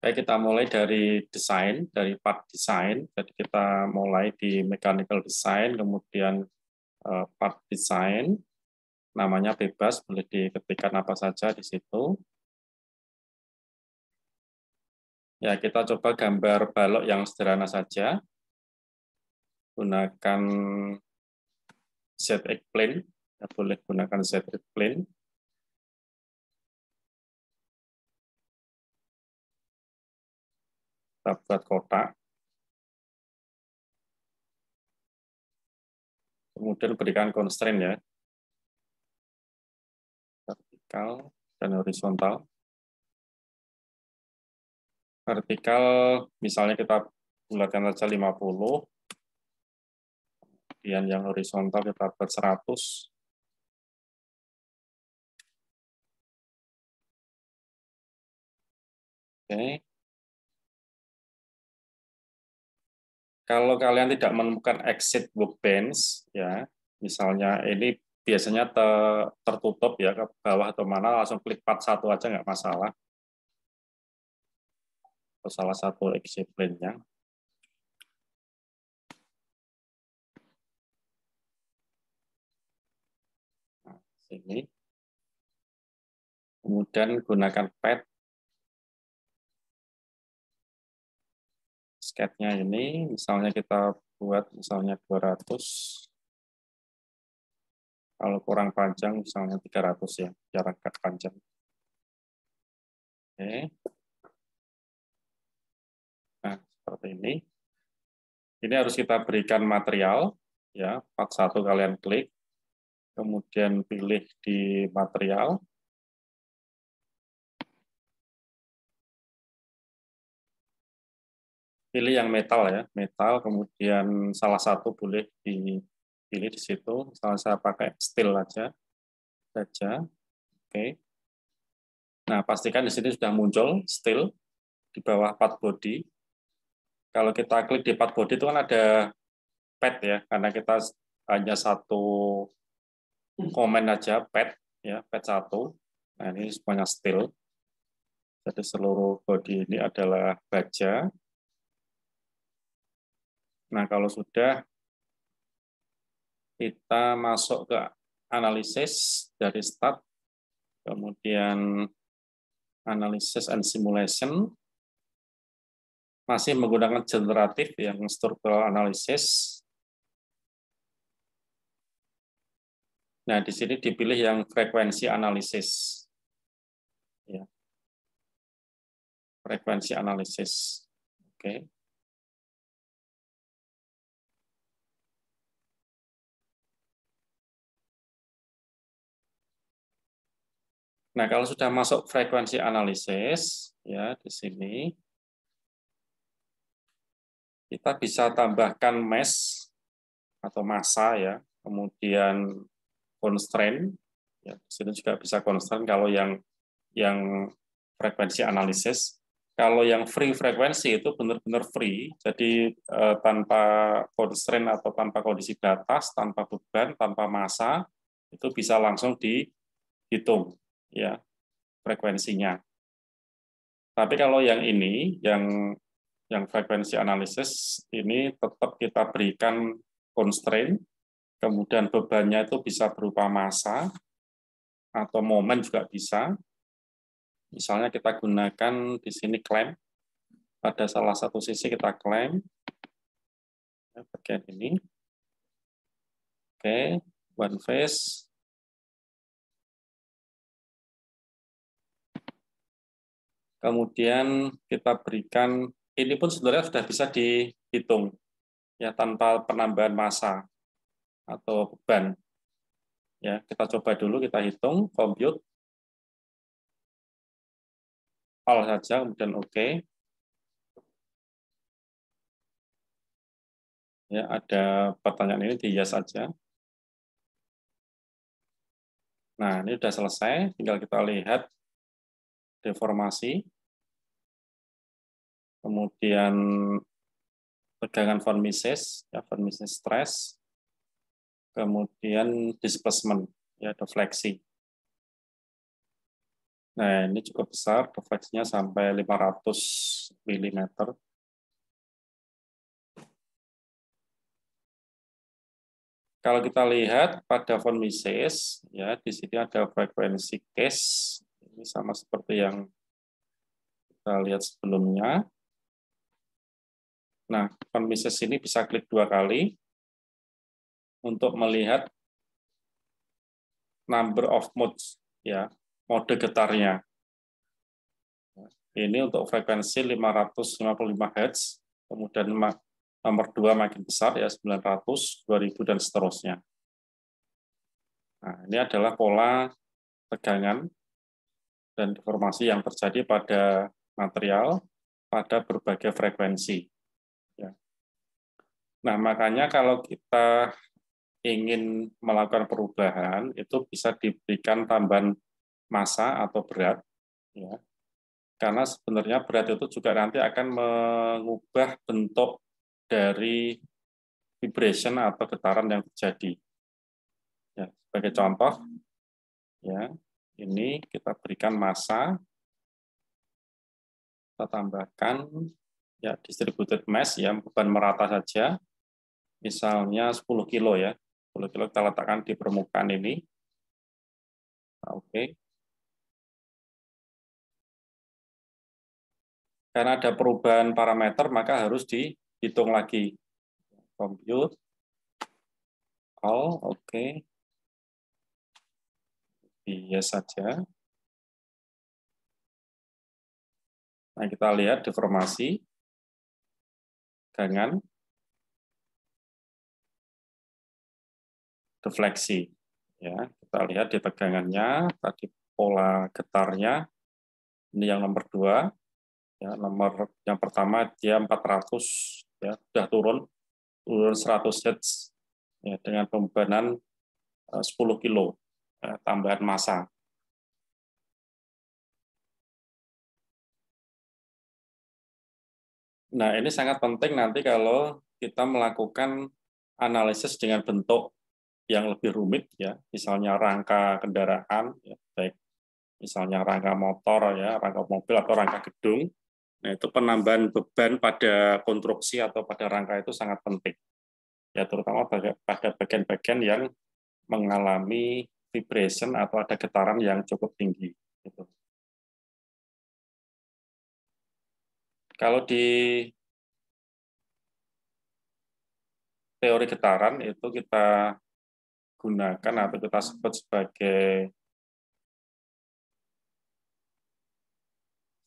Baik, kita mulai dari desain, dari part desain. Jadi kita mulai di mechanical design, kemudian part design, namanya bebas, boleh diketikkan apa saja di situ. Ya, kita coba gambar balok yang sederhana saja. Gunakan ZX plane, ya, boleh gunakan ZX plane. Kita buat kotak. Kemudian berikan constraint ya, vertikal dan horizontal. Vertikal, misalnya kita bulatkan saja 50, kemudian yang horizontal kita buat 100. Oke. Kalau kalian tidak menemukan exit workbench, ya, misalnya ini biasanya tertutup ya ke bawah atau mana, langsung klik part 1 aja nggak masalah. Atau salah satu exit plane-nya. Nah, sini. Kemudian gunakan pad. Sketch-nya ini, misalnya kita buat misalnya 200. Kalau kurang panjang, misalnya 300 ya, jarak panjang. Oke. Nah, seperti ini. Ini harus kita berikan material, ya, part 1 kalian klik, kemudian pilih di material. Pilih yang metal ya, metal, kemudian salah satu boleh dipilih di situ. Misalnya saya pakai steel aja, Oke. Nah, pastikan di sini sudah muncul steel di bawah part body. Kalau kita klik di part body itu kan ada pad ya, karena kita hanya satu komen aja pad ya, pad 1. Nah, ini semuanya steel. Jadi seluruh body ini adalah baja. Nah, kalau sudah, kita masuk ke analisis dari start, kemudian analysis and simulation, masih menggunakan generatif yang structural analysis. Nah, di sini dipilih yang frekuensi analisis. Ya. Frekuensi analisis. Oke. Nah, kalau sudah masuk frekuensi analisis, ya di sini kita bisa tambahkan mesh atau massa ya, kemudian constraint. Ya, di sini juga bisa constraint kalau yang frekuensi analisis. Kalau yang free frekuensi itu benar-benar free, jadi tanpa constraint atau tanpa kondisi batas, tanpa beban, tanpa massa, itu bisa langsung dihitung ya frekuensinya. Tapi kalau yang ini, yang frekuensi analisis ini tetap kita berikan constraint, kemudian bebannya itu bisa berupa massa atau momen juga bisa. Misalnya kita gunakan di sini clamp, pada salah satu sisi kita clamp, bagian ini. Oke, one face. Kemudian kita berikan, ini pun sebenarnya sudah bisa dihitung ya tanpa penambahan massa atau beban. Ya, kita coba dulu, kita hitung, compute, all saja, kemudian oke. Ya, ada pertanyaan ini di yes saja. Nah, ini sudah selesai, tinggal kita lihat deformasi, kemudian tegangan von Mises, ya, von Mises stress, kemudian displacement, ya, defleksi. Nah, ini cukup besar, refleksinya sampai 500 mm. Kalau kita lihat pada von Mises, ya di sini ada frekuensi case, ini sama seperti yang kita lihat sebelumnya. Nah, von Mises ini bisa klik 2 kali untuk melihat number of modes, ya mode getarnya. Ini untuk frekuensi 555 Hz, kemudian nomor 2 makin besar ya 900, 2000 dan seterusnya. Nah, ini adalah pola tegangan dan deformasi yang terjadi pada material pada berbagai frekuensi. Ya. Nah, makanya kalau kita ingin melakukan perubahan, itu bisa diberikan tambahan massa atau berat, ya. Karena sebenarnya berat itu juga nanti akan mengubah bentuk dari vibration atau getaran yang terjadi. Ya, sebagai contoh, ya ini kita berikan massa, kita tambahkan ya distributed mass, ya beban merata saja, misalnya 10 kilo ya, 10 kilo kita letakkan di permukaan ini. Oke. Karena ada perubahan parameter, maka harus dihitung lagi. Compute all, oke. Yes saja. Nah, kita lihat deformasi, tegangan, defleksi. Ya, kita lihat di tegangannya, tadi pola getarnya, ini yang nomor 2. Ya, nomor yang pertama dia 400, ya, sudah turun 100 Hz, ya, dengan pembebanan 10 kilo, ya, tambahan massa. Nah, ini sangat penting nanti kalau kita melakukan analisis dengan bentuk yang lebih rumit, ya, misalnya rangka kendaraan, ya, baik misalnya rangka motor, ya, rangka mobil atau rangka gedung. Nah, itu penambahan beban pada konstruksi atau pada rangka itu sangat penting, ya, terutama pada bagian-bagian yang mengalami vibration atau ada getaran yang cukup tinggi. Gitu. Kalau di teori getaran itu kita gunakan atau kita sebut sebagai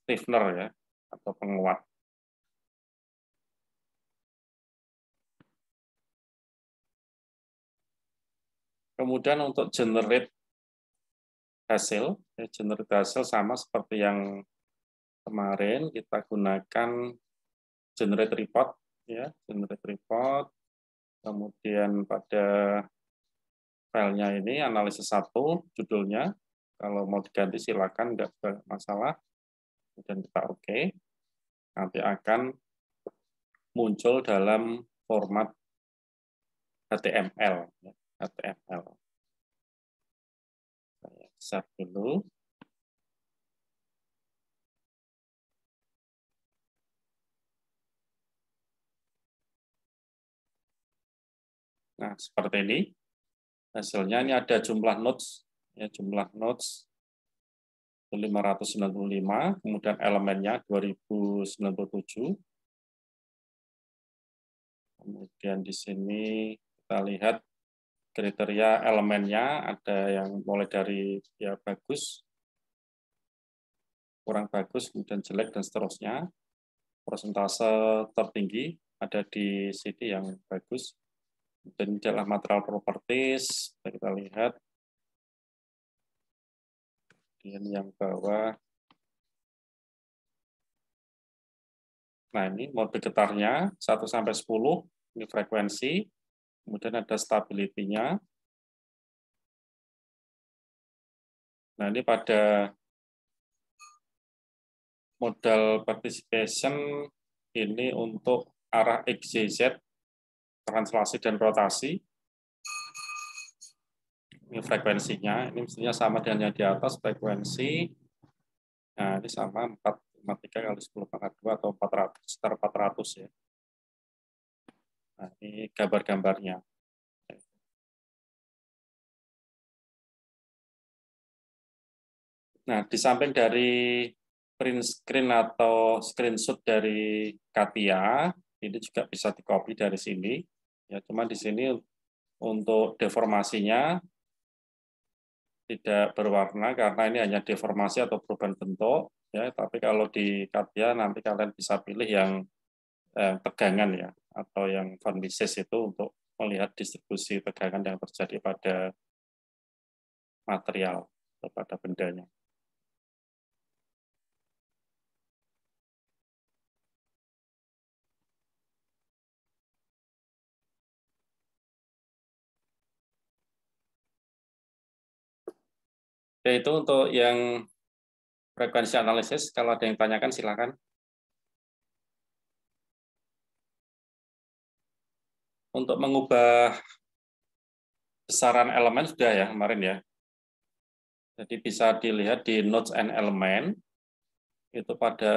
stiffener, ya, atau penguat. Kemudian untuk generate hasil, ya, generate hasil sama seperti yang kemarin kita gunakan generate report, ya, generate report. Kemudian pada filenya ini analisis 1 judulnya, kalau mau diganti silakan, nggak masalah. Kemudian kita oke, nanti akan muncul dalam format HTML. HTML. Saya save dulu. Nah, seperti ini. Hasilnya ini ada jumlah nodes, ya, jumlah nodes 595, kemudian elemennya 2097. Kemudian di sini kita lihat kriteria elemennya, ada yang mulai dari ya bagus, kurang bagus, kemudian jelek, dan seterusnya. Persentase tertinggi ada di sini yang bagus. Dan ini adalah material properties, kita lihat. Kemudian yang bawah. Nah, ini mode getarnya 1-10, ini frekuensi. Kemudian ada stability-nya. Nah, ini pada modal participation ini untuk arah XYZ, translasi dan rotasi. Ini frekuensinya, ini mestinya sama dengan yang di atas, frekuensi. Nah, ini sama 453 kali 10 pangkat 2 atau 400, sekitar 400 ya. Nah, ini gambar-gambarnya. Nah, di samping dari print screen atau screenshot dari Katia, ini juga bisa di-copy dari sini. Ya, cuma di sini untuk deformasinya tidak berwarna karena ini hanya deformasi atau perubahan bentuk. Ya, tapi kalau di Katia nanti kalian bisa pilih yang tegangan ya, atau yang von Mises itu untuk melihat distribusi tegangan yang terjadi pada material atau pada bendanya. Yaitu untuk yang frekuensi analisis, kalau ada yang tanyakan silakan. Untuk mengubah besaran elemen sudah ya kemarin ya. Jadi bisa dilihat di notes and element itu pada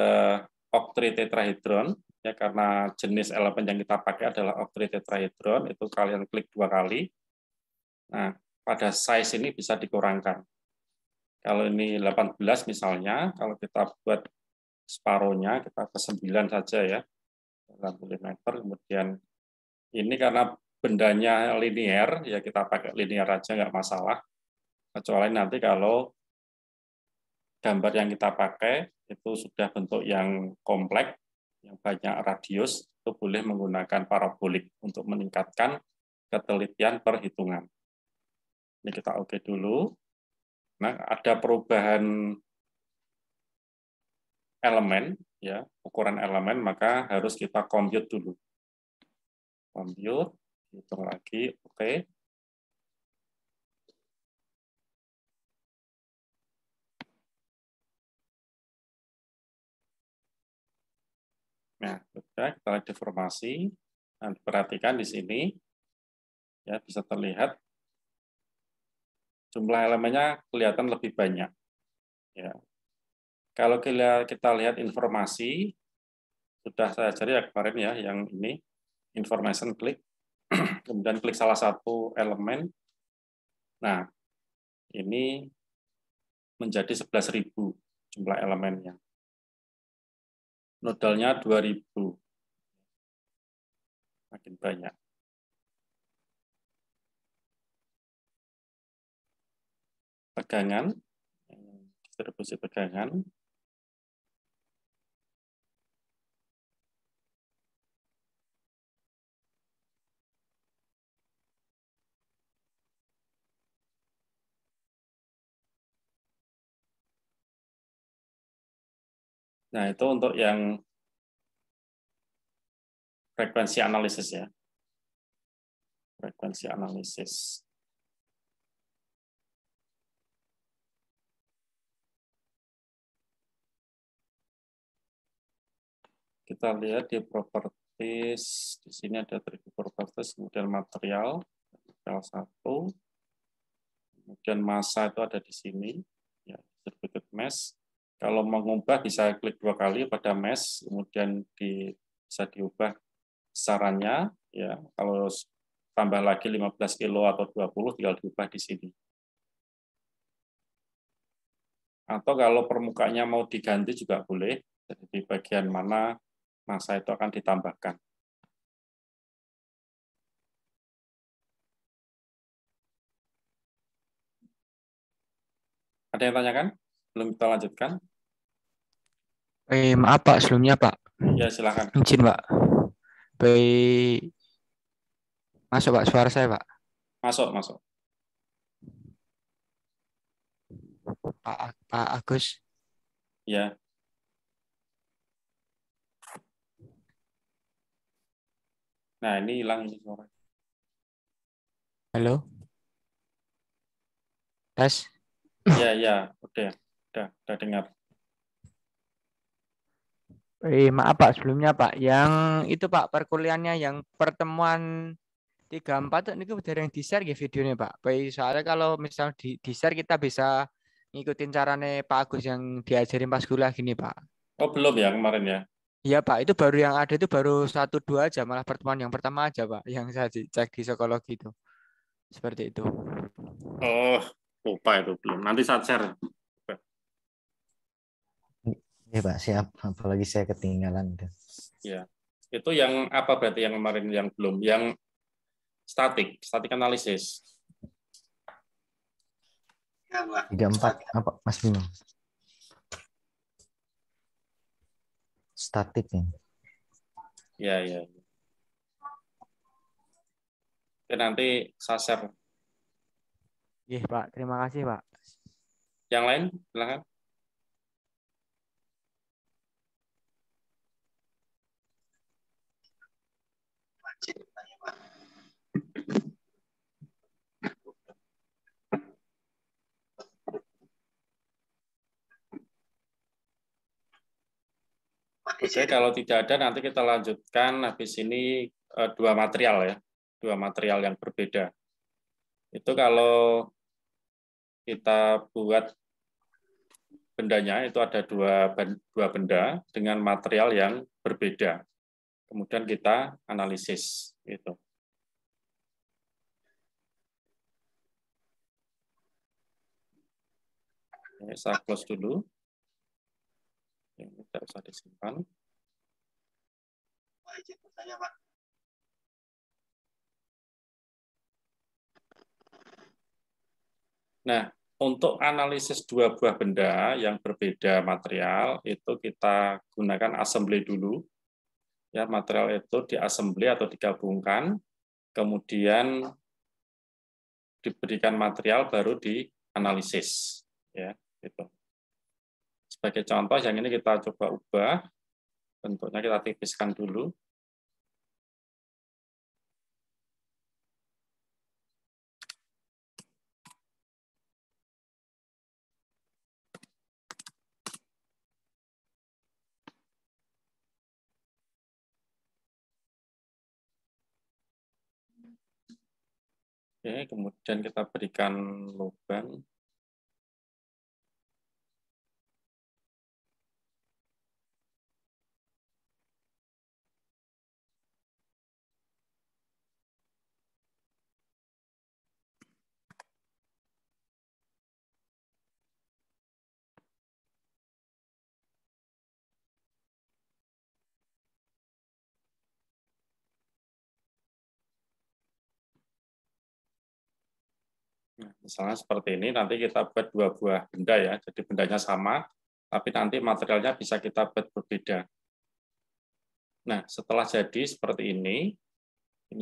octretetrahedron ya, karena jenis elemen yang kita pakai adalah octretetrahedron, itu kalian klik 2 kali. Nah, pada size ini bisa dikurangkan. Kalau ini 18 misalnya, kalau kita buat separuhnya, kita ke 9 saja ya, 9 mm. Kemudian ini karena bendanya linear, ya kita pakai linear aja, nggak masalah. Kecuali nanti kalau gambar yang kita pakai itu sudah bentuk yang kompleks, yang banyak radius, itu boleh menggunakan parabolik untuk meningkatkan ketelitian perhitungan. Ini kita oke dulu. Nah, ada perubahan elemen, ya, ukuran elemen, maka harus kita compute dulu. Compute, hitung lagi, oke. Nah, sudah kita lihat deformasi. Nah, perhatikan di sini, ya bisa terlihat jumlah elemennya kelihatan lebih banyak. Ya. Kalau kita lihat informasi, sudah saya ajari ya kemarin ya, yang ini, information klik, kemudian klik salah satu elemen. Nah, ini menjadi 11.000 jumlah elemennya. Nodalnya 2.000, makin banyak. Tegangan, distribusi tegangan. Nah, itu untuk yang frekuensi analisis ya. Frekuensi analisis. Kita lihat di properties, di sini ada atribut properties, kemudian material 1, kemudian massa itu ada di sini, ya, distributed mass. Kalau mengubah bisa klik 2 kali pada mass, kemudian bisa diubah besarannya, ya. Kalau tambah lagi 15 kilo atau 20 tinggal diubah di sini. Atau kalau permukaannya mau diganti juga boleh, jadi di bagian mana massa itu akan ditambahkan. Ada yang tanyakan? Belum kita lanjutkan? Maaf Pak, sebelumnya Pak. Ya, silakan. Izin Pak. Masuk Pak, suara saya Pak. Masuk, masuk. Pak Agus. Ya. Nah, ini hilang suara. Halo. Tes. Ya, ya, udah dengar. Maaf Pak, sebelumnya Pak. Yang itu Pak, perkuliahannya yang pertemuan 34 itu dari yang di-share ya videonya Pak. Soalnya kalau misal di-share kita bisa ngikutin carane Pak Agus yang diajarin pas kuliah gini, Pak. Oh, belum ya kemarin ya? Iya, Pak, itu baru yang ada itu baru 1 2 aja, malah pertemuan yang pertama aja, Pak, yang saya cek di psikologi itu. Seperti itu. Oh, lupa itu belum. Nanti saat share. Ya Pak, siap. Apalagi saya ketinggalan. Ya. Itu yang apa berarti yang kemarin yang belum? Yang static analisis. 34 apa Mas Bimo? Statik ya. Ya. Oke, nanti saya share. Iya, Pak. Terima kasih, Pak. Yang lain, silakan. Oke, kalau tidak ada nanti kita lanjutkan habis ini dua material ya, dua material yang berbeda. Itu kalau kita buat bendanya itu ada dua benda dengan material yang berbeda. Kemudian kita analisis gitu. Oke, saya close dulu. Ini tidak usah disimpan. Nah, untuk analisis dua buah benda yang berbeda material, itu kita gunakan assembly dulu. Ya, material itu diassembly atau digabungkan, kemudian diberikan material baru dianalisis. Ya, gitu. Sebagai contoh, yang ini kita coba ubah, bentuknya kita tipiskan dulu. Oke, kemudian kita berikan lubang. Nah, misalnya seperti ini, nanti kita buat dua buah benda ya, jadi bendanya sama, tapi nanti materialnya bisa kita buat berbeda. Nah, setelah jadi seperti ini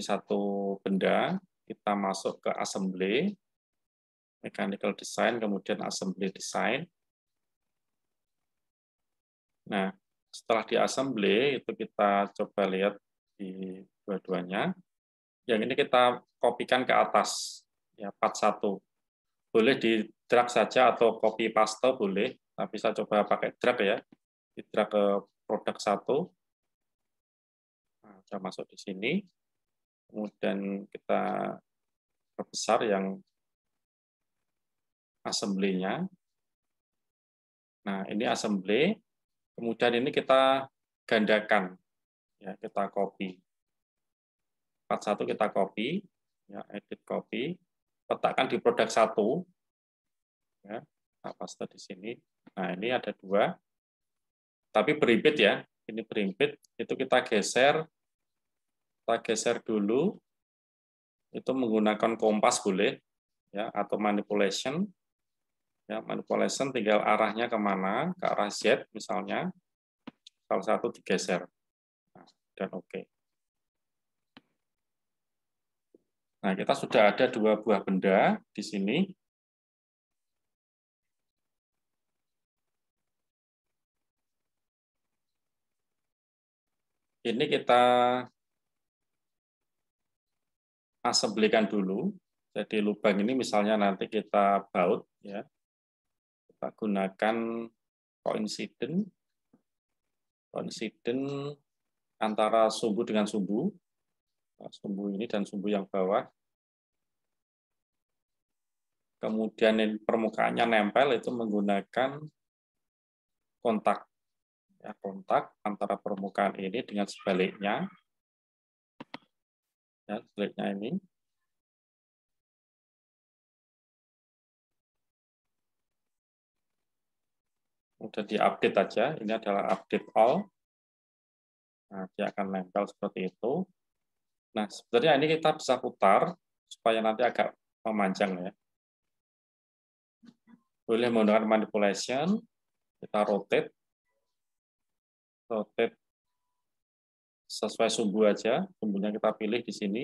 satu benda, kita masuk ke assembly, mechanical design, kemudian assembly design. Nah, setelah di assembly, itu kita coba lihat di dua-duanya. Yang ini kita kopikan ke atas, ya, part 1. Boleh di drag saja atau copy paste boleh, tapi saya coba pakai drag ya, di drag ke produk 1. Nah, sudah masuk di sini. Kemudian kita perbesar yang assembly-nya. Nah, ini assembly. Kemudian ini kita gandakan, ya, kita copy. Part 1 kita copy, ya, edit copy, letakkan di produk 1, ya, kita paste di sini. Nah, ini ada 2, tapi berimpit ya, ini berimpit, itu kita geser dulu, itu menggunakan kompas boleh, ya, atau manipulation. Ya, manipulation tinggal arahnya kemana, ke arah Z misalnya, salah satu digeser, nah, dan oke. Nah, kita sudah ada dua buah benda di sini. Ini kita assemblykan dulu. Jadi lubang ini misalnya nanti kita baut, ya. Kita gunakan coincident antara sumbu dengan sumbu. Nah, sumbu ini dan sumbu yang bawah. kemudian permukaannya nempel itu menggunakan kontak. Ya, kontak antara permukaan ini dengan sebaliknya. Ya, sebaliknya ini. Udah diupdate aja, ini adalah update all. Nah, dia akan nempel seperti itu. Nah, sebenarnya ini kita bisa putar supaya nanti agak memanjang ya. Boleh menggunakan manipulation, kita rotate sesuai sumbu aja, sumbunya kita pilih di sini.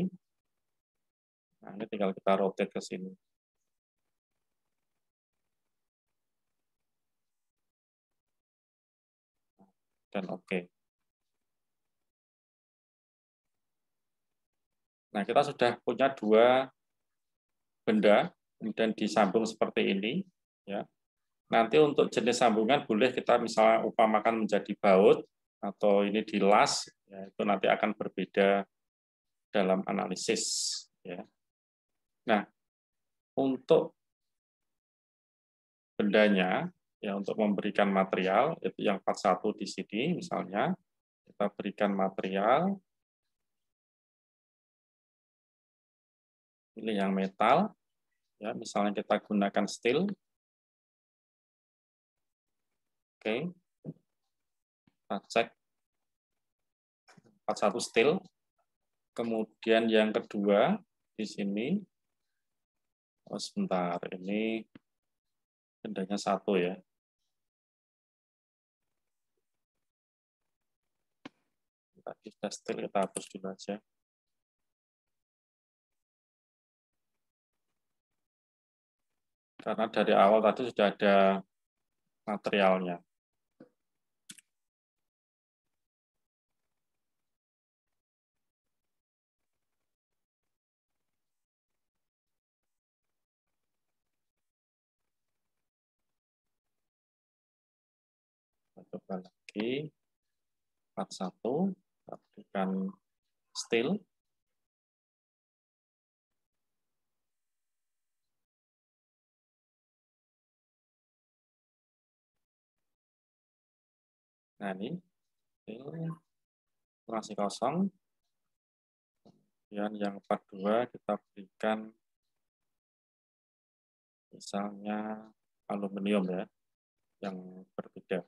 Nah, ini tinggal kita rotate ke sini. Dan oke. Nah, kita sudah punya dua benda, kemudian disambung seperti ini. Ya. Nanti untuk jenis sambungan boleh kita misalnya upamakan menjadi baut, atau ini dilas, ya, itu nanti akan berbeda dalam analisis. Ya. Nah, untuk bendanya, ya untuk memberikan material, itu yang 41 di sini misalnya, kita berikan material, pilih yang metal, ya misalnya kita gunakan steel. Oke, kita cek 41 steel. Kemudian yang kedua di sini, oh sebentar, ini bendanya satu ya. Tadi sudah steel, kita hapus dulu aja. Karena dari awal tadi sudah ada materialnya. Coba lagi 41, kita berikan steel. Nah ini steel masih kosong. Kemudian yang 42 kita berikan misalnya aluminium ya, yang berbeda.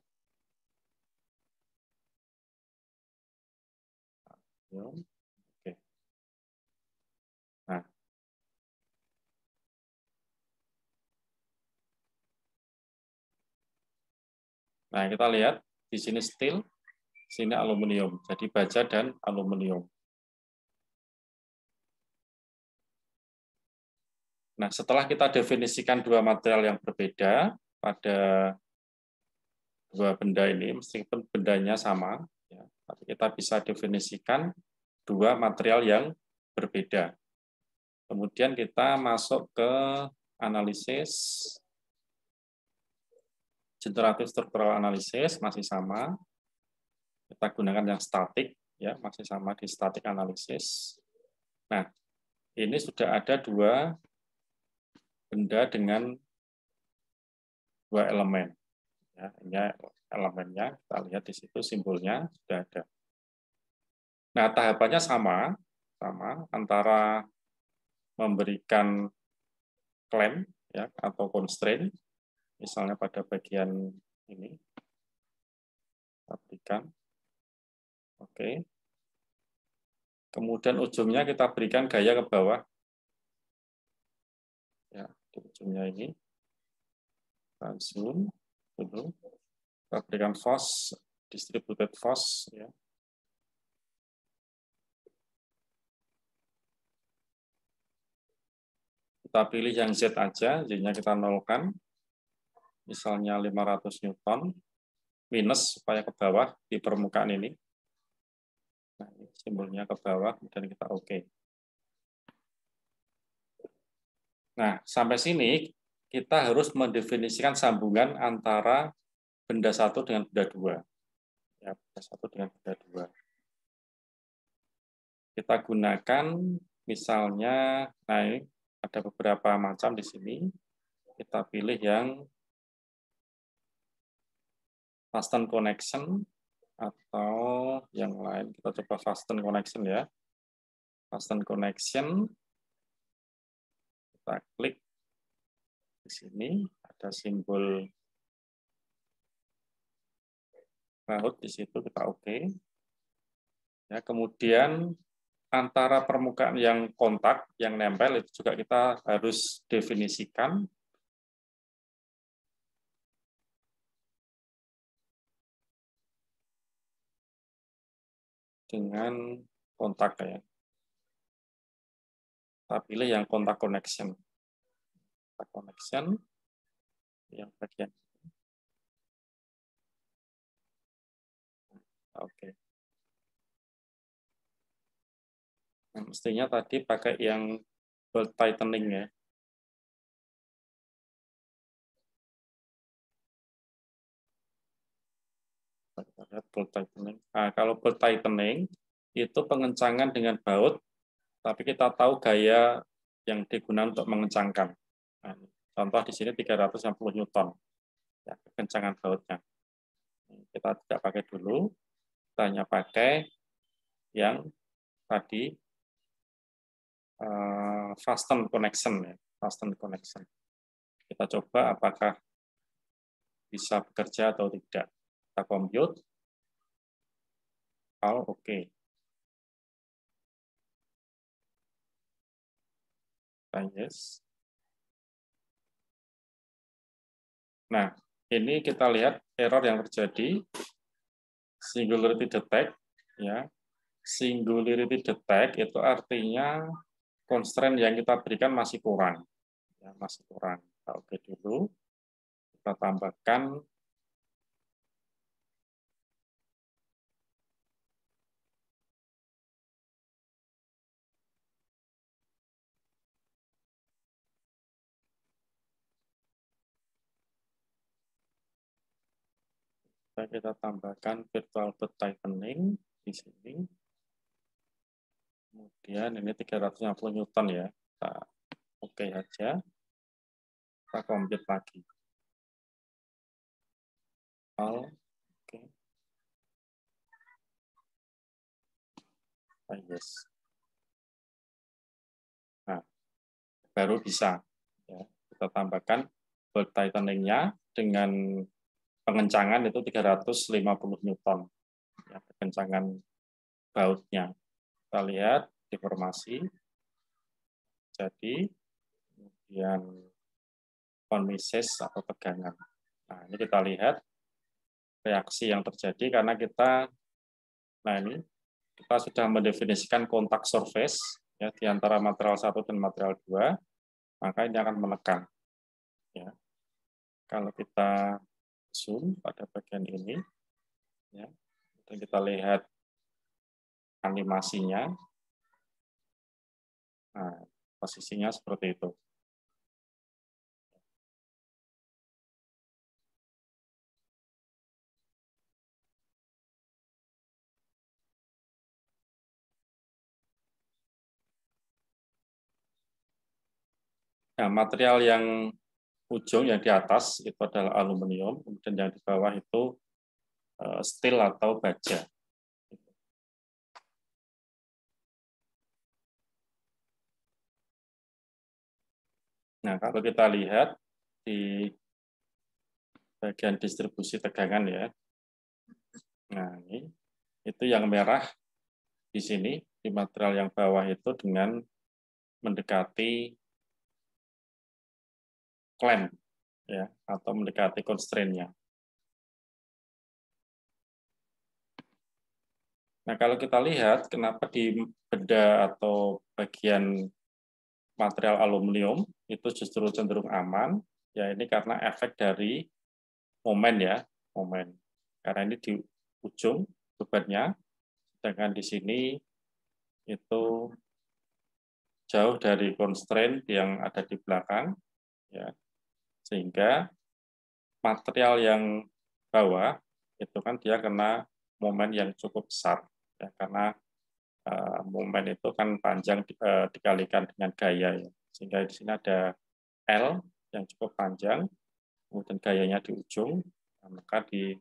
Oke. Nah, kita lihat di sini steel, sini aluminium. Jadi baja dan aluminium. Nah, setelah kita definisikan dua material yang berbeda pada dua benda ini, meskipun bendanya sama, ya, tapi kita bisa definisikan dua material yang berbeda. Kemudian kita masuk ke analisis generatif struktural analisis, masih sama. Kita gunakan yang statik, ya masih sama di static analisis. Nah, ini sudah ada dua benda dengan dua elemen. Ya, ini elemennya, kita lihat di situ simbolnya sudah ada. Nah, tahapannya sama antara memberikan klaim ya atau constraint, misalnya pada bagian ini, kita berikan, oke. Kemudian ujungnya kita berikan gaya ke bawah, ya di ujungnya ini, kita zoom dulu, kita berikan force, distributed force, ya. Kita pilih yang Z aja, Z-nya kita nolkan, misalnya 500 Newton, minus supaya ke bawah di permukaan ini. Nah, ini simbolnya ke bawah, dan kita oke. Nah, sampai sini kita harus mendefinisikan sambungan antara benda satu dengan benda dua. Ya, benda satu dengan benda dua. Kita gunakan misalnya, nah ini ada beberapa macam di sini. Kita pilih yang fasten connection atau yang lain. Kita coba fasten connection ya. Fasten connection. Kita klik di sini, ada simbol baut di situ, kita oke. Ya, kemudian antara permukaan yang kontak, yang nempel itu juga kita harus definisikan. Dengan kontak ya. Kita pilih yang kontak connection. Kontak connection yang bagian. Oke. Nah, mestinya tadi pakai yang bolt tightening ya. Kita lihat bolt tightening. Nah, kalau bolt tightening itu pengencangan dengan baut, tapi kita tahu gaya yang digunakan untuk mengencangkan. Nah, contoh di sini 360 Newton. Ya, kencangan bautnya. Kita tidak pakai dulu, kita hanya pakai yang tadi fasten connection ya, fasten connection. Kita coba apakah bisa bekerja atau tidak. Kita compute. Oh, oke. Yes. Nah, ini kita lihat error yang terjadi. Singularity detect ya. Singularity detect itu artinya constraint yang kita berikan masih kurang. Ya, masih kurang. Kita oke dulu. Kita tambahkan virtual bolt tightening di sini. Kemudian ini 350 Newton ya. Kita oke aja. Kita compute lagi. Oke. Yes. Nah, baru bisa. Ya, kita tambahkan bolt tightening-nya dengan pengencangan itu 350 Newton. Ya, kencangan bautnya. Kita lihat deformasi. Jadi, kemudian konmises atau tegangan. Nah, ini kita lihat reaksi yang terjadi karena kita, nah ini, kita sudah mendefinisikan kontak surface ya, di antara material 1 dan material 2, maka ini akan menekan. Ya. Kalau kita zoom pada bagian ini, ya, dan kita lihat animasinya, nah, posisinya seperti itu. Nah, material yang ujung yang di atas itu adalah aluminium, kemudian yang di bawah itu steel atau baja. Nah, kalau kita lihat di bagian distribusi tegangan ya, nah ini itu yang merah di sini di material yang bawah itu dengan mendekati clamp ya atau mendekati constraint-nya. Nah, kalau kita lihat kenapa di beda atau bagian material aluminium itu justru cenderung aman, ya ini karena efek dari momen ya, momen. Karena ini di ujung bebannya, sedangkan di sini itu jauh dari constraint yang ada di belakang, ya, sehingga material yang bawah itu kan dia kena momen yang cukup besar, ya, karena momen itu kan panjang dikalikan dengan gaya, ya. Sehingga di sini ada L yang cukup panjang, kemudian gayanya di ujung, maka di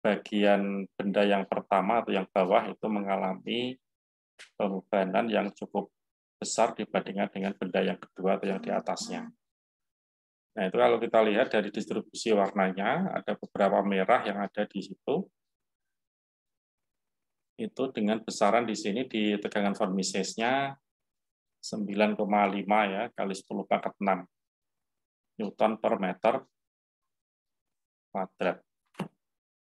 bagian benda yang pertama atau yang bawah itu mengalami pembebanan yang cukup besar dibandingkan dengan benda yang kedua atau yang di atasnya. Nah, itu kalau kita lihat dari distribusi warnanya, ada beberapa merah yang ada di situ. Itu dengan besaran di sini di tegangan von Misesnya 9,5 ya kali 10 pangkat 6 Newton per meter kuadrat.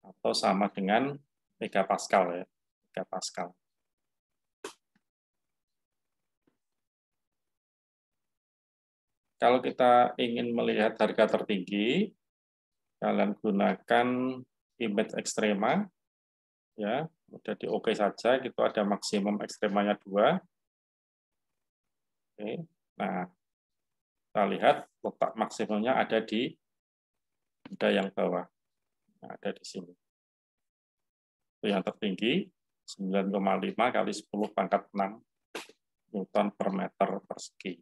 Atau sama dengan megapascal ya, megapascal. Kalau kita ingin melihat harga tertinggi, kalian gunakan image ekstrema, ya, udah di oke saja, gitu ada maksimum ekstremanya 2. Oke. Nah, kita lihat letak maksimumnya ada di benda yang bawah, nah, ada di sini. Itu yang tertinggi 9,5 kali 10 pangkat 6 Newton per meter persegi.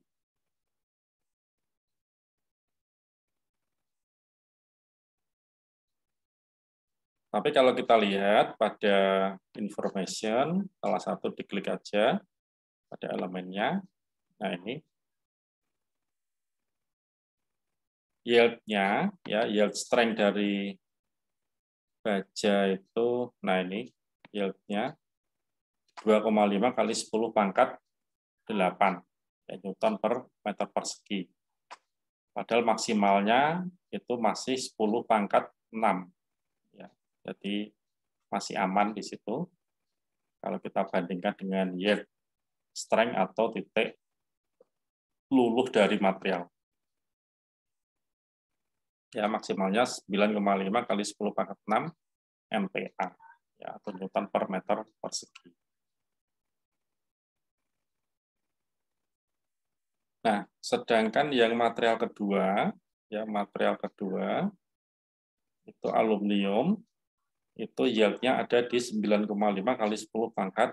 Tapi kalau kita lihat pada information, salah satu diklik aja pada elemennya. Nah ini yield-nya, ya yield strength dari baja itu, nah ini yield-nya 2,5 kali 10 pangkat 8 ya, Newton per meter persegi. Padahal maksimalnya itu masih 10 pangkat 6. Ya, jadi masih aman di situ. Kalau kita bandingkan dengan yield strength atau titik luluh dari material. Ya, maksimalnya 9,5 kali 10 pangkat 6 MPa ya, atau Newton per meter persegi. Nah, sedangkan yang material kedua, ya material kedua itu aluminium, itu yield-nya ada di 9,5 kali 10 pangkat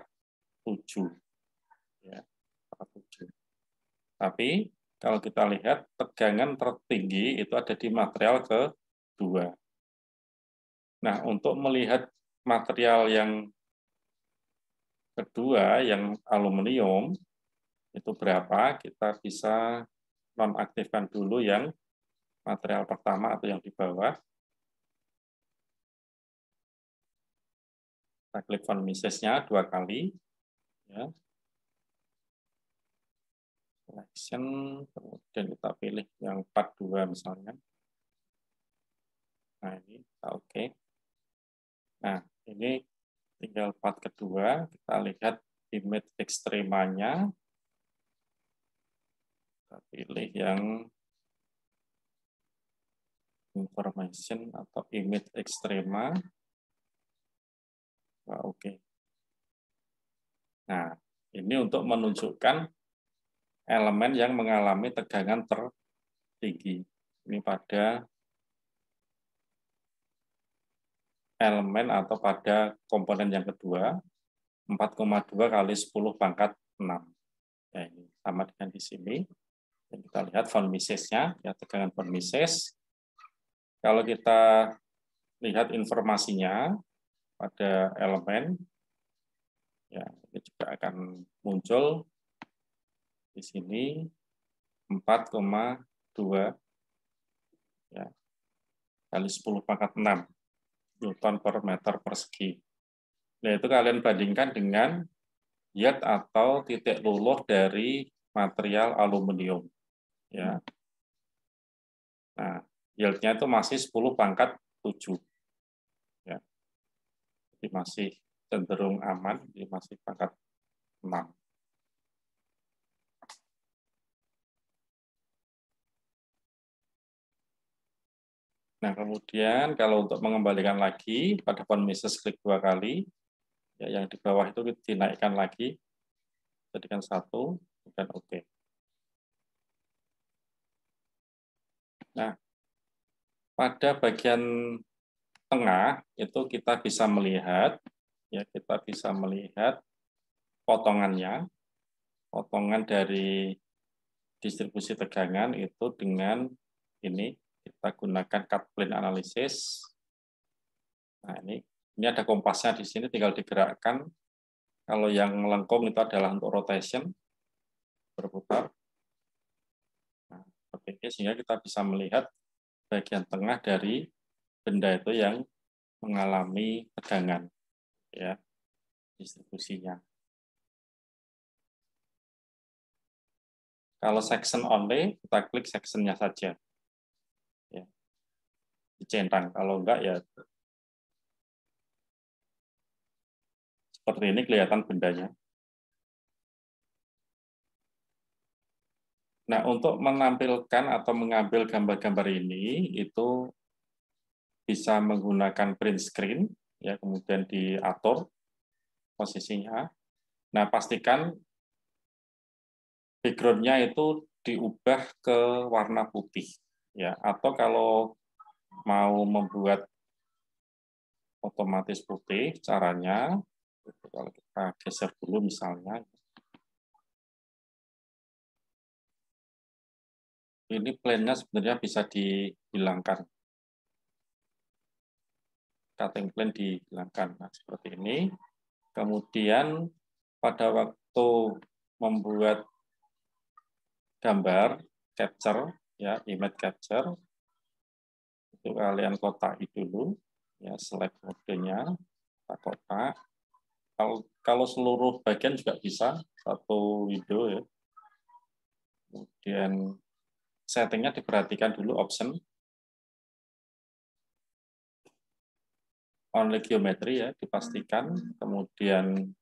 7. Ya, 7. Tapi kalau kita lihat tegangan tertinggi itu ada di material kedua. Nah, untuk melihat material yang kedua, yang aluminium, itu berapa, kita bisa nonaktifkan dulu yang material pertama atau yang di bawah. Kita klik von Misesnya 2 kali. Ya. Selection, kemudian kita pilih yang 42 misalnya. Nah, ini oke. Nah, ini tinggal part kedua, kita lihat image ekstremanya. Kita pilih yang information atau image ekstrema. Nah, oke. Nah, ini untuk menunjukkan elemen yang mengalami tegangan tertinggi. Ini pada elemen atau pada komponen yang kedua, 4,2 kali 10 pangkat 6. Ya, ini sama dengan di sini. Dan kita lihat von Misesnya, ya tegangan von Mises. Kalau kita lihat informasinya pada elemen, ya ini juga akan muncul di sini 4,2 ya, kali 10 pangkat 6 Newton per meter persegi. Nah, itu kalian bandingkan dengan yield atau titik luluh dari material aluminium. Ya. Nah, yield-nya itu masih 10 pangkat 7. Ya. Jadi masih cenderung aman, jadi masih pangkat 6. Nah, kemudian kalau untuk mengembalikan lagi pada von Mises klik 2 kali, ya, yang di bawah itu dinaikkan lagi, jadikan 1, dan oke. Nah, pada bagian tengah itu kita bisa melihat, ya kita bisa melihat potongannya, potongan dari distribusi tegangan itu dengan ini kita gunakan cut plane analysis. Nah, ini ada kompasnya di sini, tinggal digerakkan. Kalau yang melengkung itu adalah untuk rotation, berputar. Nah, oke, sehingga kita bisa melihat bagian tengah dari benda itu yang mengalami tegangan, ya, distribusinya. Kalau section only, kita klik sectionnya saja. Ya. Dicentang, kalau enggak ya seperti ini kelihatan bendanya. Nah, untuk menampilkan atau mengambil gambar-gambar ini, itu bisa menggunakan print screen, ya, kemudian diatur posisinya. Nah, pastikan background-nya itu diubah ke warna putih, ya. Atau kalau mau membuat otomatis putih, caranya kalau kita geser dulu misalnya, ini plane-nya sebenarnya bisa dihilangkan, cutting plane dihilangkan. Nah, seperti ini. Kemudian pada waktu membuat gambar capture, ya, image capture, itu kalian kotak dulu, ya, select modenya, kita kotak. Kalau seluruh bagian juga bisa satu window, ya. Kemudian settingnya diperhatikan dulu, option only geometry, ya, dipastikan. Kemudian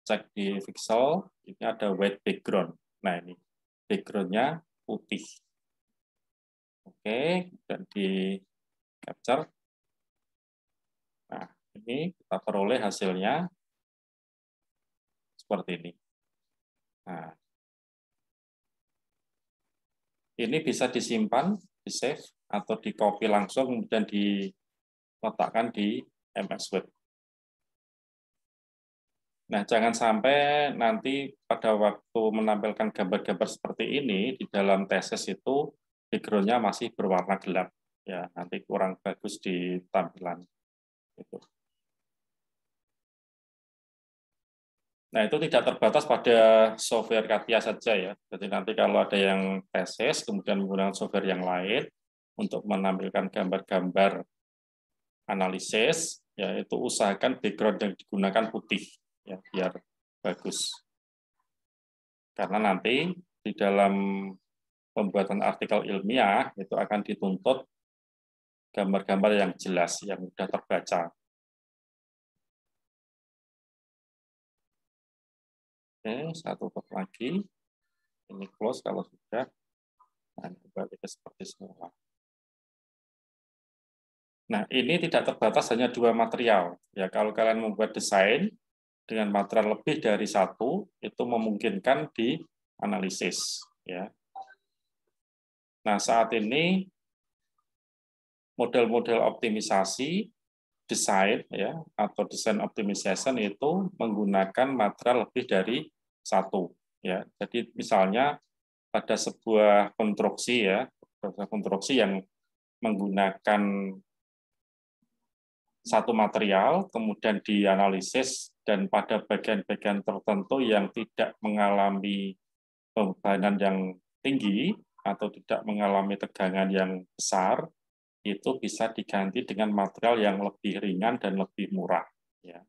cek di pixel, ini ada white background. Nah, ini background-nya putih. Oke, dan di capture. Nah, ini kita peroleh hasilnya seperti ini. Nah, ini bisa disimpan, di-save, atau di-copy langsung, kemudian diletakkan di MS Word. Nah, jangan sampai nanti pada waktu menampilkan gambar-gambar seperti ini, di dalam tesis itu background-nya masih berwarna gelap. Ya, nanti kurang bagus di tampilan. Itu. Nah, itu tidak terbatas pada software CATIA saja, ya. Jadi nanti kalau ada yang tesis, kemudian menggunakan software yang lain untuk menampilkan gambar-gambar analisis, ya, itu usahakan background yang digunakan putih, ya, biar bagus. Karena nanti di dalam pembuatan artikel ilmiah itu akan dituntut gambar-gambar yang jelas, yang mudah terbaca. Oke, satu tab lagi. Ini close kalau sudah. Nah, kembali ke seperti semula. Nah, ini tidak terbatas hanya 2 material. Ya, kalau kalian membuat desain dengan material lebih dari 1, itu memungkinkan di analisis. Ya. Nah, saat ini model-model optimisasi desain, ya, atau desain optimization itu menggunakan material lebih dari 1. Ya. Jadi misalnya pada sebuah konstruksi, ya, konstruksi yang menggunakan satu material, kemudian dianalisis, dan pada bagian-bagian tertentu yang tidak mengalami bebanan yang tinggi atau tidak mengalami tegangan yang besar, itu bisa diganti dengan material yang lebih ringan dan lebih murah. Ya.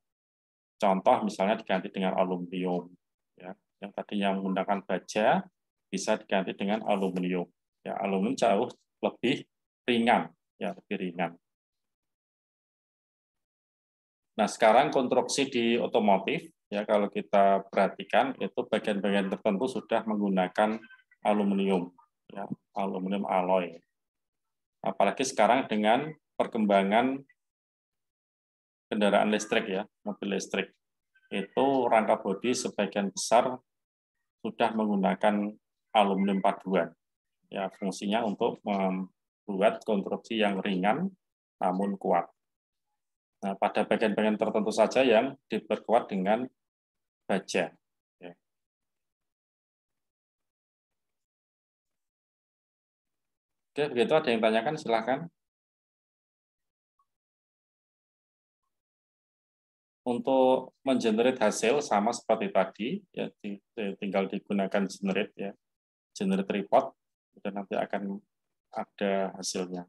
Contoh misalnya diganti dengan aluminium. Ya. Yang tadinya menggunakan baja, bisa diganti dengan aluminium. Ya, aluminium jauh lebih ringan, ya, lebih ringan. Nah, sekarang konstruksi di otomotif, ya, kalau kita perhatikan itu bagian-bagian tertentu sudah menggunakan aluminium, ya, aluminium alloy. Apalagi sekarang dengan perkembangan kendaraan listrik, ya, mobil listrik, itu rangka bodi sebagian besar sudah menggunakan aluminium paduan. Ya, fungsinya untuk membuat konstruksi yang ringan namun kuat. Nah, pada bagian-bagian tertentu saja yang diperkuat dengan baja. Ya. Oke, begitu ada yang tanyakan silakan. Untuk mengenerate hasil sama seperti tadi, ya tinggal digunakan generate ya, generate report, dan nanti akan ada hasilnya.